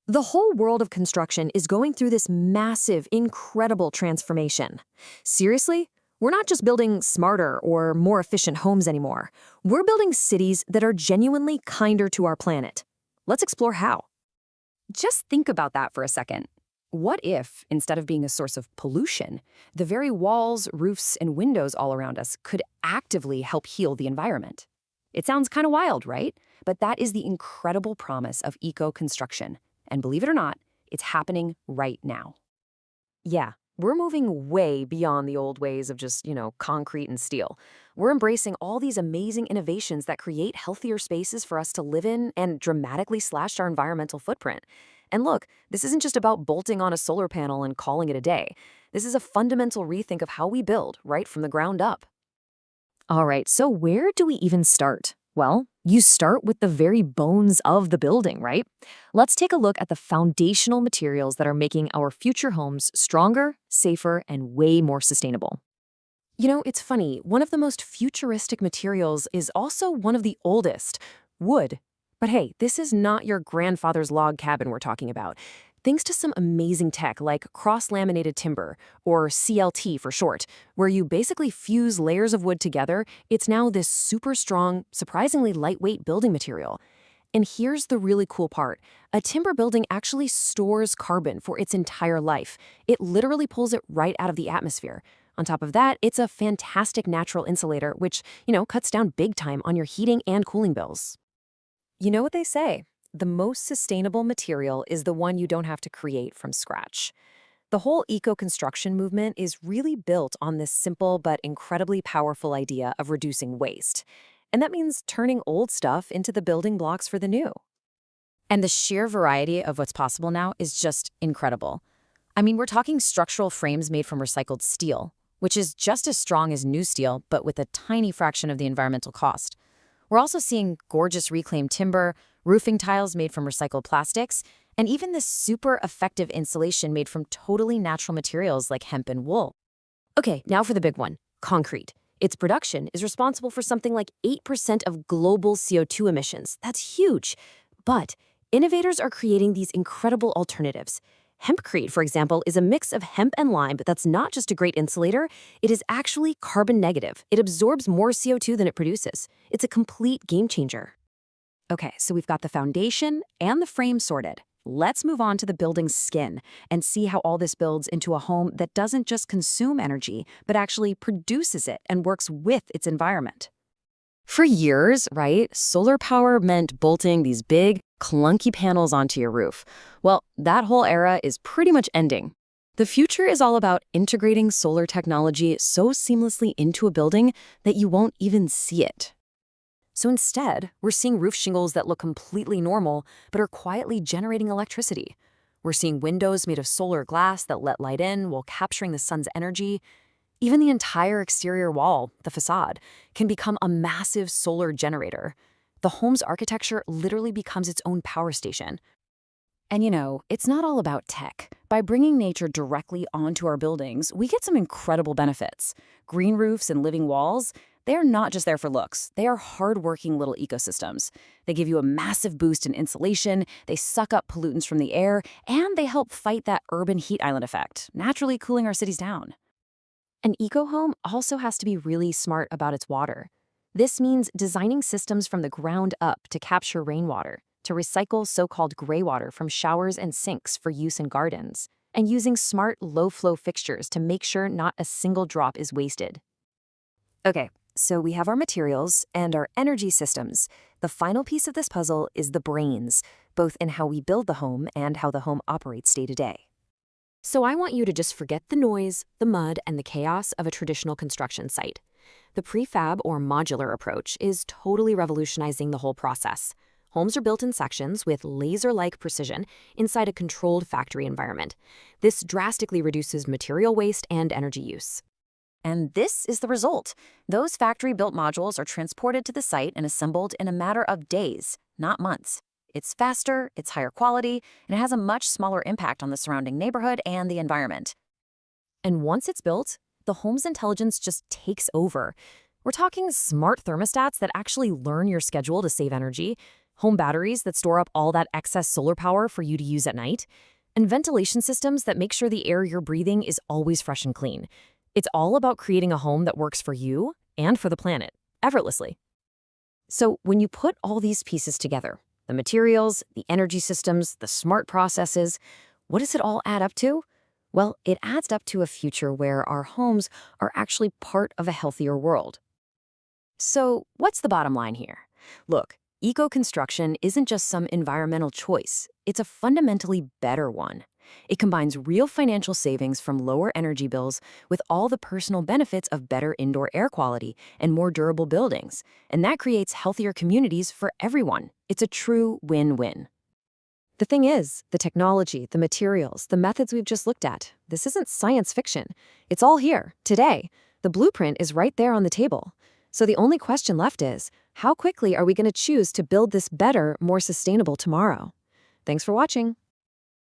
The whole world of construction is going through this massive, incredible transformation. Seriously, we're not just building smarter or more efficient homes anymore. We're building cities that are genuinely kinder to our planet. Let's explore how. Just think about that for a second. What if, instead of being a source of pollution, the very walls, roofs, and windows all around us could actively help heal the environment? It sounds kind of wild, right? But that is the incredible promise of eco-construction. And believe it or not, it's happening right now. Yeah, we're moving way beyond the old ways of just, concrete and steel. We're embracing all these amazing innovations that create healthier spaces for us to live in and dramatically slash our environmental footprint. And look, this isn't just about bolting on a solar panel and calling it a day. This is a fundamental rethink of how we build, right from the ground up. All right, so where do we even start? Well, you start with the very bones of the building, right? Let's take a look at the foundational materials that are making our future homes stronger, safer, and way more sustainable. It's funny, one of the most futuristic materials is also one of the oldest, wood. But hey, this is not your grandfather's log cabin we're talking about. Thanks to some amazing tech like cross-laminated timber, or CLT for short, where you basically fuse layers of wood together, it's now this super strong, surprisingly lightweight building material. And here's the really cool part. A timber building actually stores carbon for its entire life. It literally pulls it right out of the atmosphere. On top of that, it's a fantastic natural insulator, which, cuts down big time on your heating and cooling bills. You know what they say? The most sustainable material is the one you don't have to create from scratch. The whole eco-construction movement is really built on this simple but incredibly powerful idea of reducing waste. And that means turning old stuff into the building blocks for the new. And the sheer variety of what's possible now is just incredible. I mean, we're talking structural frames made from recycled steel, which is just as strong as new steel, but with a tiny fraction of the environmental cost. We're also seeing gorgeous reclaimed timber, roofing tiles made from recycled plastics, and even this super effective insulation made from totally natural materials like hemp and wool. Okay, now for the big one, concrete. Its production is responsible for something like 8% of global CO2 emissions. That's huge. But innovators are creating these incredible alternatives. Hempcrete, for example, is a mix of hemp and lime, but that's not just a great insulator. It is actually carbon negative. It absorbs more CO2 than it produces. It's a complete game changer. Okay, so we've got the foundation and the frame sorted. Let's move on to the building's skin and see how all this builds into a home that doesn't just consume energy, but actually produces it and works with its environment. For years, right, solar power meant bolting these big, clunky panels onto your roof. Well, that whole era is pretty much ending. The future is all about integrating solar technology so seamlessly into a building that you won't even see it. So instead, we're seeing roof shingles that look completely normal, but are quietly generating electricity. We're seeing windows made of solar glass that let light in while capturing the sun's energy. Even the entire exterior wall, the facade, can become a massive solar generator. The home's architecture literally becomes its own power station. And it's not all about tech. By bringing nature directly onto our buildings, we get some incredible benefits. Green roofs and living walls, they are not just there for looks. They are hardworking little ecosystems. They give you a massive boost in insulation, they suck up pollutants from the air, and they help fight that urban heat island effect, naturally cooling our cities down. An eco-home also has to be really smart about its water. This means designing systems from the ground up to capture rainwater, to recycle so-called gray water from showers and sinks for use in gardens, and using smart low-flow fixtures to make sure not a single drop is wasted. Okay, so we have our materials and our energy systems. The final piece of this puzzle is the brains, both in how we build the home and how the home operates day to day. So I want you to just forget the noise, the mud, and the chaos of a traditional construction site. The prefab or modular approach is totally revolutionizing the whole process. Homes are built in sections with laser-like precision inside a controlled factory environment. This drastically reduces material waste and energy use. And this is the result. Those factory-built modules are transported to the site and assembled in a matter of days, not months. It's faster, it's higher quality, and it has a much smaller impact on the surrounding neighborhood and the environment. And once it's built, the home's intelligence just takes over. We're talking smart thermostats that actually learn your schedule to save energy, home batteries that store up all that excess solar power for you to use at night, and ventilation systems that make sure the air you're breathing is always fresh and clean. It's all about creating a home that works for you and for the planet, effortlessly. So when you put all these pieces together, the materials, the energy systems, the smart processes, what does it all add up to? Well, it adds up to a future where our homes are actually part of a healthier world. So what's the bottom line here? Look, eco-construction isn't just some environmental choice. It's a fundamentally better one. It combines real financial savings from lower energy bills with all the personal benefits of better indoor air quality and more durable buildings. And that creates healthier communities for everyone. It's a true win-win. The thing is, the technology, the materials, the methods we've just looked at, this isn't science fiction. It's all here, today. The blueprint is right there on the table. So the only question left is, how quickly are we going to choose to build this better, more sustainable tomorrow? Thanks for watching.